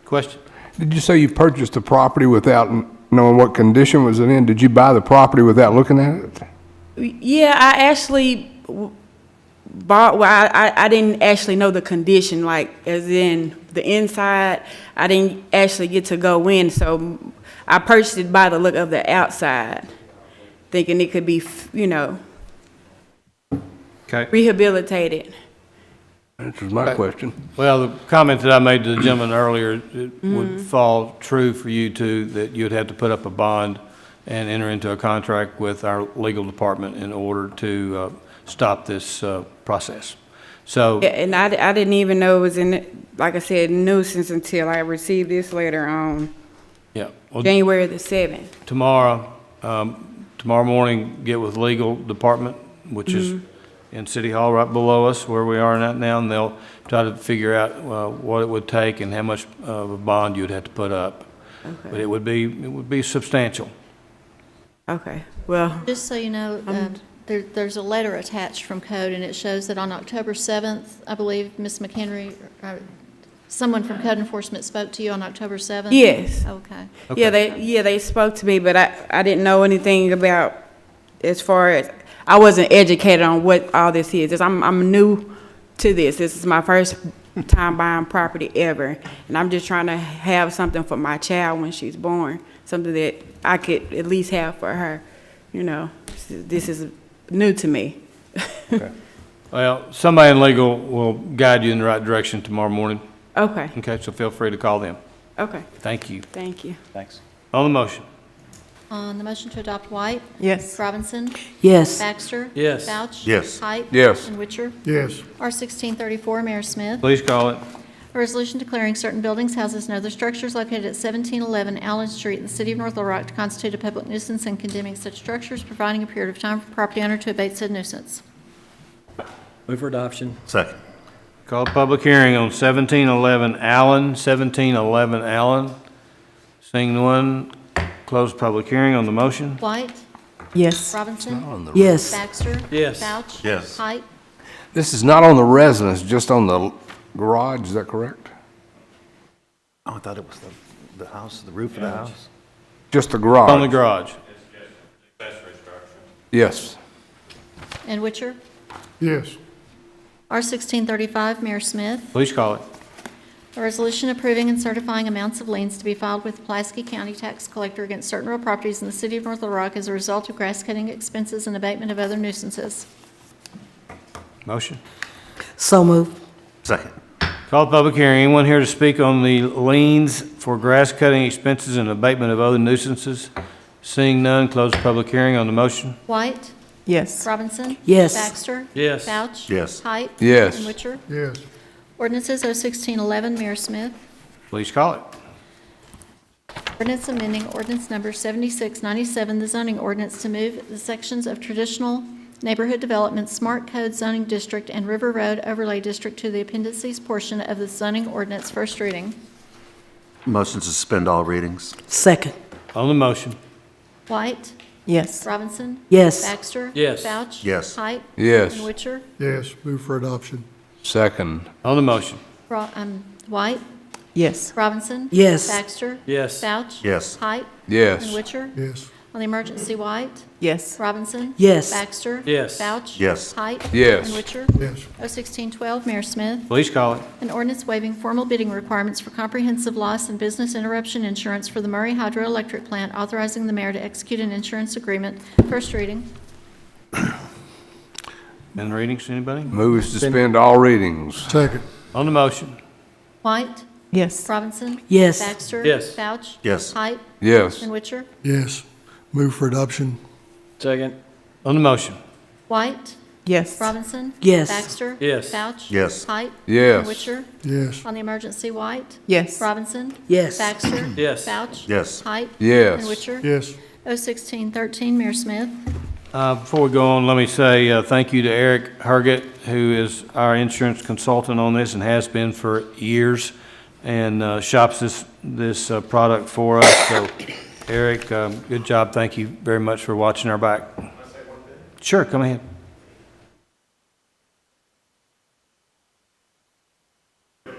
A: Question?
D: Did you say you purchased the property without knowing what condition was it in? Did you buy the property without looking at it?
N: Yeah, I actually bought, well, I didn't actually know the condition, like as in the inside. I didn't actually get to go in, so I purchased it by the look of the outside, thinking it could be,
A: Okay.
N: rehabilitated.
D: That was my question.
A: Well, the comment that I made to the gentleman earlier, it would fall true for you too, that you'd have to put up a bond and enter into a contract with our legal department in order to stop this process. So,
N: Yeah, and I didn't even know it was like I said, nuisance until I received this letter on
A: yeah. Well,
N: January the 7th.
A: tomorrow morning, get with legal department, which is in City Hall right below us where we are now, and they'll try to figure out what it would take and how much of a bond you'd have to put up.
N: Okay.
A: But it would be substantial.
N: Okay, well,
B: Just so you know, there's a letter attached from Code, and it shows that on October 7th, I believe Ms. McHenry, someone from Code Enforcement spoke to you on October 7th?
N: yes.
B: Okay.
N: Yeah, they spoke to me, but I didn't know anything about, as far as, I wasn't educated on what all this is. I'm new to this. This is my first time buying property ever, and I'm just trying to have something for my child when she's born, something that I could at least have for her. This is new to me.
A: Well, somebody in legal will guide you in the right direction tomorrow morning.
N: Okay,
A: Okay, so feel free to call them.
N: okay,
A: Thank you.
N: thank you.
J: Thanks.
A: On the motion.
B: On the motion to adopt White?
K: Yes.
B: Robinson?
C: Yes.
B: Baxter?
E: Yes.
B: Vouch?
I: Yes.
B: Height?
D: Yes.
B: And Witcher?
H: Yes.
B: R1634, Mayor Smith.
A: Please call it.
B: A resolution declaring certain buildings, houses, and other structures located at 1711 Allen Street in the city of North Little Rock to constitute a public nuisance and condemning such structures, providing a period of time for property owner to abate said nuisance.
E: Move for adoption.
I: Second.
A: Call a public hearing on 1711 Allen. Seeing none, close public hearing on the motion.
B: White?
K: Yes.
B: Robinson?
C: Yes.
B: Baxter?
E: Yes.
B: Vouch?
I: Yes.
B: Height?
D: This is not on the residence, just on the garage, is that correct?
I: Oh, I thought it was the house, the roof of the house.
D: Just the garage?
A: On the garage.
D: Yes.
B: And Witcher?
H: Yes.
B: R1635, Mayor Smith.
A: Please call it.
B: A resolution approving and certifying amounts of liens to be filed with Pulaski County Tax Collector against certain real properties in the city of North Little Rock as a result of grass cutting expenses and abatement of other nuisances.
A: Motion.
C: So moved.
I: Second.
A: Call the public hearing. Anyone here to speak on the liens for grass cutting expenses and abatement of other nuisances? Seeing none, close the public hearing on the motion.
B: White?
K: Yes.
B: Robinson?
C: Yes.
B: Baxter?
E: Yes.
B: Vouch?
I: Yes.
B: Height?
D: Yes.
B: And Witcher?
H: Yes.
B: Ordinances 01611, Mayor Smith.
A: Please call it.
B: Ordinance amending ordinance number 7697, the zoning ordinance to move the sections of traditional neighborhood development, smart code zoning district, and River Road overlay district to the appendices portion of the zoning ordinance. First reading.
I: Motion to suspend all readings.
C: Second.
A: On the motion.
B: White?
K: Yes.
B: Robinson?
C: Yes.
B: Baxter?
E: Yes.
B: Vouch?
I: Yes.
B: Height?
D: Yes.
B: And Witcher?
H: Yes. Move for adoption.
D: Second.
A: On the motion.
B: White?
K: Yes.
B: Robinson?
C: Yes.
B: Baxter?
E: Yes.
B: Vouch?
I: Yes.
B: Height?
D: Yes.
B: And Witcher?
H: Yes.
B: On the emergency, White?
K: Yes.
B: Robinson?
C: Yes.
B: Baxter?
E: Yes.
B: Vouch?
I: Yes.
B: Height?
D: Yes.
B: And Witcher?
H: Yes.
B: 01612, Mayor Smith.
A: Please call it.
B: An ordinance waiving formal bidding requirements for comprehensive loss and business interruption insurance for the Murray Hydroelectric Plant, authorizing the mayor to execute an insurance agreement. First reading.
A: In readings, anybody?
D: Move to suspend all readings.
H: Second.
A: On the motion.
B: White?
K: Yes.
B: Robinson?
C: Yes.
B: Baxter?
E: Yes.
B: Vouch?
I: Yes.
B: Height?
D: Yes.
B: And Witcher?
H: Yes. Move for adoption.
E: Second.
A: On the motion.
B: White?
K: Yes.
B: Robinson?
C: Yes.
B: Baxter?
E: Yes.
B: Vouch?
I: Yes.
B: Height?
D: Yes.
B: And Witcher?
H: Yes.
B: On the emergency, White?
K: Yes.
B: Robinson?
C: Yes.
B: Baxter?
E: Yes.
B: Vouch?
I: Yes.
B: Height?
D: Yes.
B: And Witcher?
H: Yes.
B: 01613, Mayor Smith.
A: Before we go on, let me say thank you to Eric Herget, who is our insurance consultant on this and has been for years, and shops this product for us. So, Eric, good job. Thank you very much for watching our back. Sure, come ahead.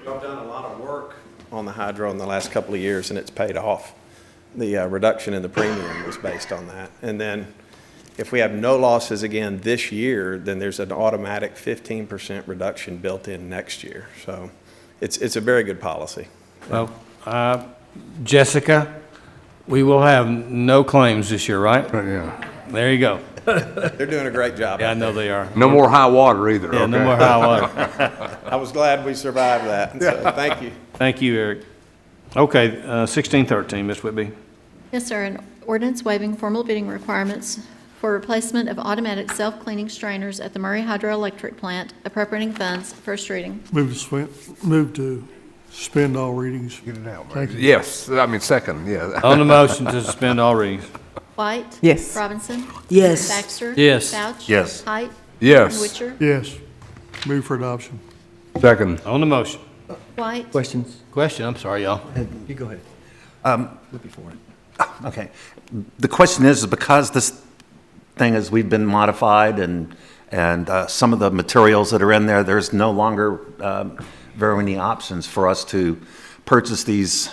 O: Y'all done a lot of work on the hydro in the last couple of years, and it's paid off. The reduction in the premium was based on that. And then if we have no losses again this year, then there's an automatic 15% reduction built in next year. So it's a very good policy.
A: Well, Jessica, we will have no claims this year, right?
D: Yeah.
A: There you go.
O: They're doing a great job.
A: Yeah, I know they are.
D: No more high water either,
A: Yeah, no
D: okay?
A: more high water.
O: I was glad we survived that, so thank you.
A: Thank you, Eric. Okay, 1613, Ms. Whitby.
B: Yes, sir. An ordinance waiving formal bidding requirements for replacement of automatic self-cleaning strainers at the Murray Hydroelectric Plant, appropriating funds. First reading.
H: Move to suspend all readings.
D: Get it out,
H: Thank you.
D: Yes, second, yeah.
A: On the motion to suspend all readings.
B: White?
K: Yes.
B: Robinson?
C: Yes.
B: Baxter?
A: Yes.
B: Vouch?
I: Yes.
B: Height?
D: Yes.
B: And Witcher?
H: Yes. Move for adoption.
D: Second.
A: On the motion.
B: White?
E: Questions?
A: Question, I'm sorry, y'all.
E: You go ahead.
I: Before it. Okay. The question is because this thing is, we've been modified and some of the materials that are in there, there's no longer very many options for us to purchase these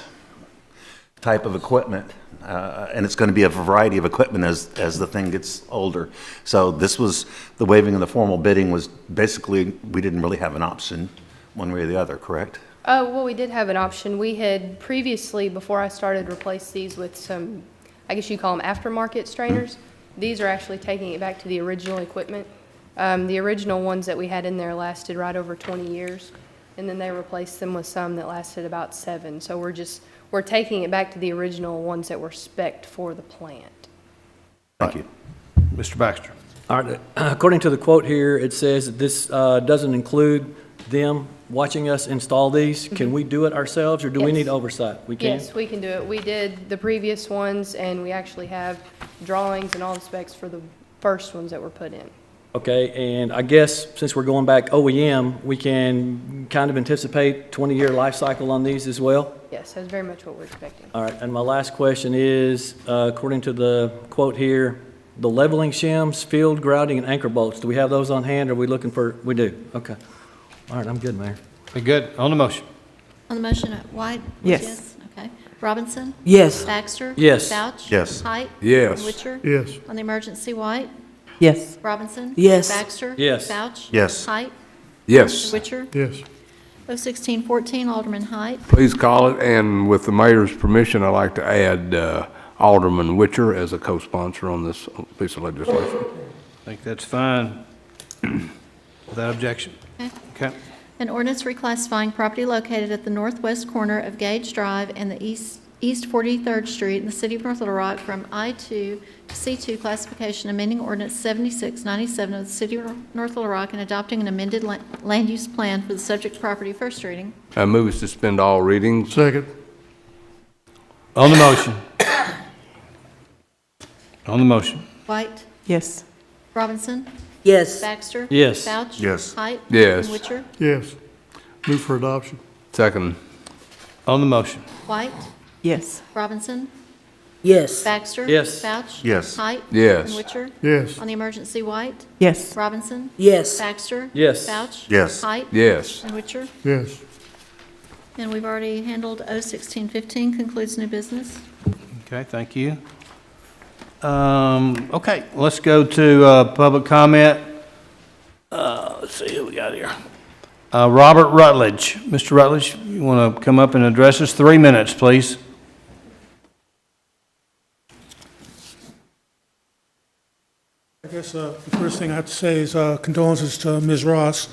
I: type of equipment. And it's going to be a variety of equipment as the thing gets older. So this was, the waiving of the formal bidding was basically, we didn't really have an option one way or the other, correct?
P: Well, we did have an option. We had previously, before I started, replaced these with some, I guess you call them aftermarket strainers. These are actually taking it back to the original equipment. The original ones that we had in there lasted right over 20 years, and then they replaced them with some that lasted about 7. So we're taking it back to the original ones that were spec'd for the plant.
I: Thank you.
A: Mr. Baxter.
E: All right, according to the quote here, it says that this doesn't include them watching us install these. Can we do it ourselves, or do we
P: Yes.
E: need oversight? We can?
P: Yes, we can do it. We did the previous ones, and we actually have drawings and all the specs for the first ones that were put in.
E: Okay, and I guess since we're going back OEM, we can kind of anticipate 20-year life cycle on these as well?
P: Yes, that's very much what we're expecting.
E: All right, and my last question is, according to the quote here, the leveling shims, field grouting, and anchor bolts, do we have those on hand? Are we looking for, we do, okay. All right, I'm good, Mayor.
A: Be good. On the motion.
B: On the motion, White?
K: Yes.
B: Okay. Robinson?
C: Yes.
B: Baxter?
E: Yes.
B: Vouch?
I: Yes.
B: Height?
D: Yes.
B: And Witcher?
H: Yes.
B: On the emergency, White?
K: Yes.
B: Robinson?
C: Yes.
B: Baxter?
E: Yes.
B: Vouch?
I: Yes.
B: Height?
D: Yes.
B: Witcher?
H: Yes.
B: 01614, Alderman Height.
D: Please call it, and with the mayor's permission, I'd like to add Alderman Witcher as a co-sponsor on this piece of legislation.
A: I think that's fine. Without objection.
B: Okay.
A: Okay.
B: An ordinance reclassifying property located at the northwest corner of Gage Drive and the East 43rd Street in the city of North Little Rock from I-2 to C2 classification, amending ordinance 7697 of the city of North Little Rock and adopting an amended land use plan for the subject property. First reading.
D: I move to suspend all readings.
H: Second.
A: On the motion. On the motion.
B: White.
K: Yes.
B: Robinson.
C: Yes.
B: Baxter.
A: Yes.
B: Vouch.
I: Yes.
B: Height.
D: Yes.
B: And Witcher.
H: Yes. Move for adoption.
D: Second.
A: On the motion.
B: White.
K: Yes.
B: Robinson.
C: Yes.
B: Baxter.
A: Yes.
B: Vouch.
I: Yes.
B: Height.
D: Yes.
B: And Witcher.
H: Yes.
B: On the emergency, White.
K: Yes.
B: Robinson.
C: Yes.
B: Baxter.
E: Yes.
B: Vouch.
I: Yes.
B: Height.
D: Yes.
B: And Witcher.
H: Yes.
B: And we've already handled O1615, concludes new business.
A: Okay, thank you. Okay, let's go to public comment. Let's see who we got here. Robert Rutledge. Mr. Rutledge, you want to come up and address us? 3 minutes, please.
Q: I guess the first thing I have to say is condolences to Ms. Ross.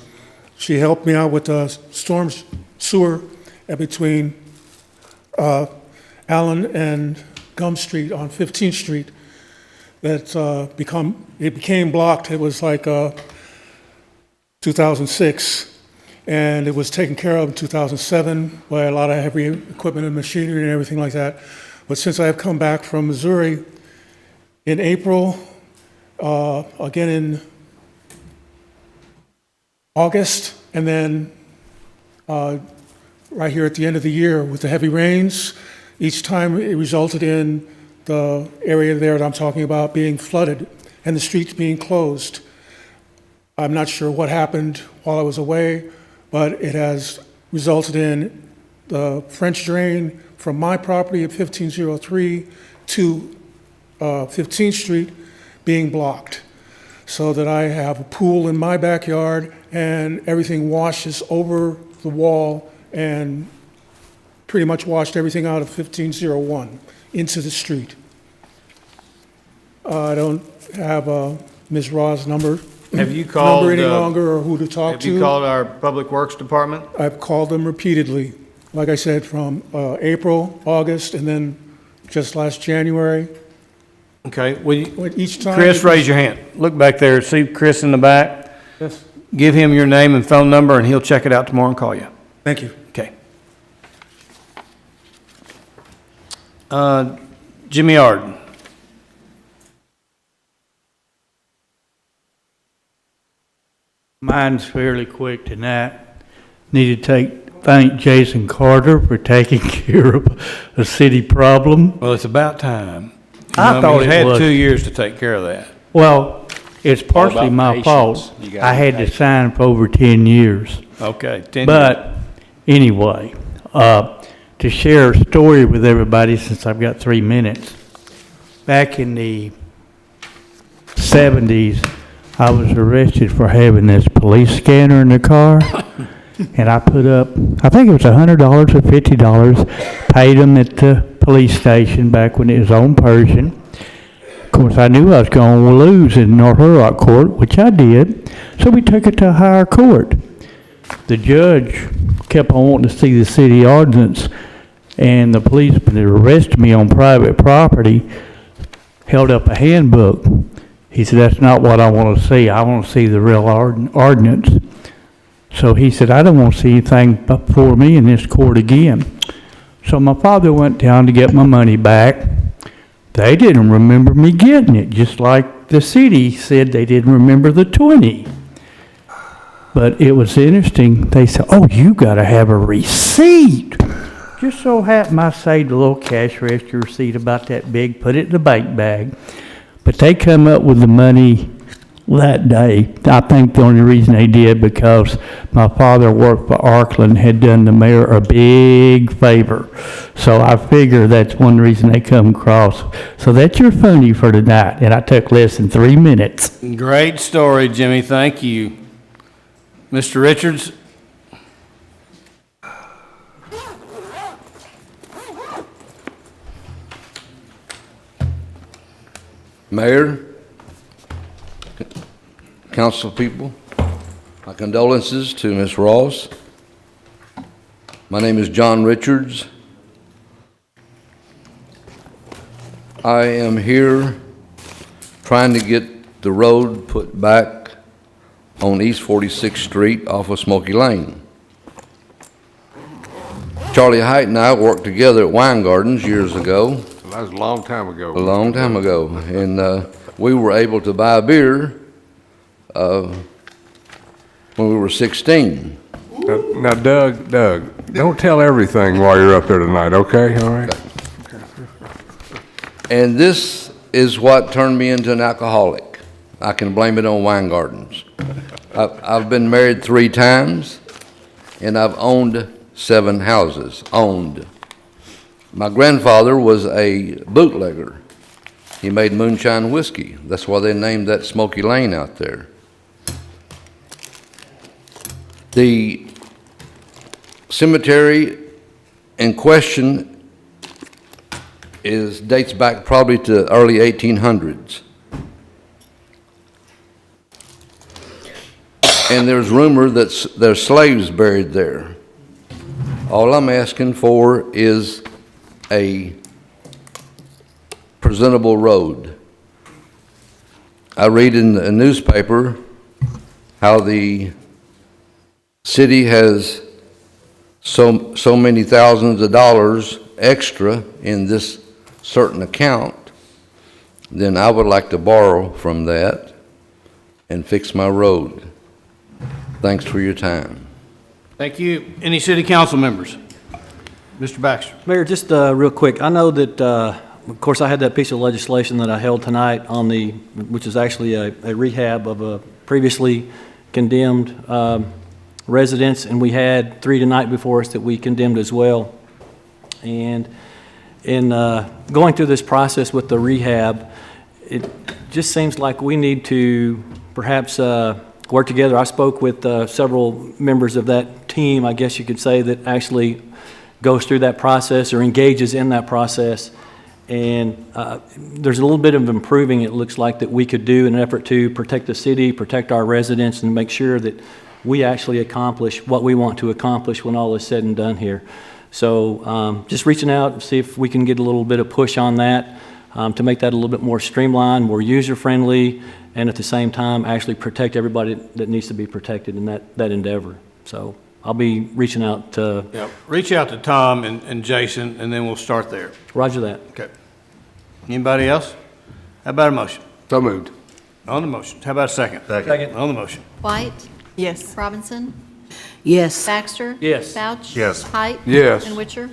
Q: She helped me out with the storm sewer between Allen and Gum Street on 15th Street. It became blocked. It was like 2006, and it was taken care of in 2007 by a lot of heavy equipment and machinery and everything like that. But since I have come back from Missouri in April, again in August, and then right here at the end of the year with the heavy rains, each time it resulted in the area there that I'm talking about being flooded and the streets being closed. I'm not sure what happened while I was away, but it has resulted in the French drain from my property at 1503 to 15th Street being blocked, so that I have a pool in my backyard and everything washes over the wall and pretty much washed everything out of 1501 into the street. I don't have Ms. Raw's number.
A: Have you called?
Q: Number any longer, or who to talk to.
A: Have you called our Public Works Department?
Q: I've called them repeatedly, like I said, from April, August, and then just last January.
A: Okay,
Q: Each time.
A: Chris, raise your hand. Look back there, see Chris in the back?
Q: Yes,
A: Give him your name and phone number, and he'll check it out tomorrow and call you.
Q: thank you.
A: Okay. Jimmy Arden.
R: Mine's fairly quick tonight. Need to thank Jason Carter for taking care of a city problem.
A: Well, it's about time.
R: I thought
A: he's
R: it
A: had
R: was.
A: 2 years to take care of that.
R: Well, it's partially
J: about
R: my
J: patience.
R: fault.
J: You gotta
R: I
J: be
R: had to
J: patient.
R: sign for over 10 years.
A: Okay, 10 years.
R: But anyway, to share a story with everybody, since I've got 3 minutes. Back in the 70s, I was arrested for having this police scanner in the car. And I put up, I think it was $100 or $50, paid them at the police station back when it was on Persian. Of course, I knew I was going to lose in North Little Rock Court, which I did. So we took it to a higher court. The judge kept on wanting to see the city ordinance, and the policeman that arrested me on private property held up a handbook. He said, "That's not what I want to see. I want to see the real ordinance." So he said, "I don't want to see anything before me in this court again." So my father went down to get my money back. They didn't remember me getting it, just like the city said they didn't remember the 20. But it was interesting. They said, "Oh, you got to have a receipt." Just so happened I saved a little cash register receipt about that big, put it in the bank bag. But they come up with the money that day. I think the only reason they did because my father worked for Arkland, had done the mayor a big favor. So I figure that's one reason they come across. So that's your funny for tonight, and I took less than 3 minutes.
A: Great story, Jimmy. Thank you. Mr. Richards?
S: Mayor, council people, My condolences to Ms. Ross. My name is John Richards. I am here trying to get the road put back on East 46th Street off of Smoky Lane. Charlie Height and I worked together at Wine Gardens years ago.
D: That was a long time ago.
S: A long time ago, and we were able to buy a beer when we were 16.
D: Now, Doug, don't tell everything while you're up there tonight, okay? All right?
S: And this is what turned me into an alcoholic. I can blame it on Wine Gardens. I've been married 3 times, and I've owned 7 houses, owned. My grandfather was a bootlegger. He made moonshine whiskey. That's why they named that Smoky Lane out there. The cemetery in question dates back probably to early 1800s. And there's rumor that there's slaves buried there. All I'm asking for is a presentable road. I read in the newspaper how the city has so many thousands of dollars extra in this certain account. Then I would like to borrow from that and fix my road. Thanks for your time.
A: Thank you. Any city council members? Mr. Baxter.
E: Mayor, just real quick, I know that, of course, I had that piece of legislation that I held tonight on which is actually a rehab of a previously condemned residence, and we had 3 tonight before us that we condemned as well. And in going through this process with the rehab, it just seems like we need to perhaps work together. I spoke with several members of that team, I guess you could say, that actually goes through that process or engages in that process. And there's a little bit of improving, it looks like, that we could do in an effort to protect the city, protect our residents, and make sure that we actually accomplish what we want to accomplish when all is said and done here. So just reaching out and see if we can get a little bit of push on that to make that a little bit more streamlined, more user-friendly, and at the same time actually protect everybody that needs to be protected in that endeavor. So I'll be reaching out to...
A: Yeah, reach out to Tom and Jason, and then we'll start there.
E: Roger that.
A: Okay. Anybody else? How about a motion?
D: So moved.
A: On the motion. How about a second?
E: Second.
A: On the motion.
B: White?
K: Yes.
B: Robinson?
C: Yes.
B: Baxter?
A: Yes.
B: Vouch?
I: Yes.
B: Height?
D: Yes.
B: And Witcher?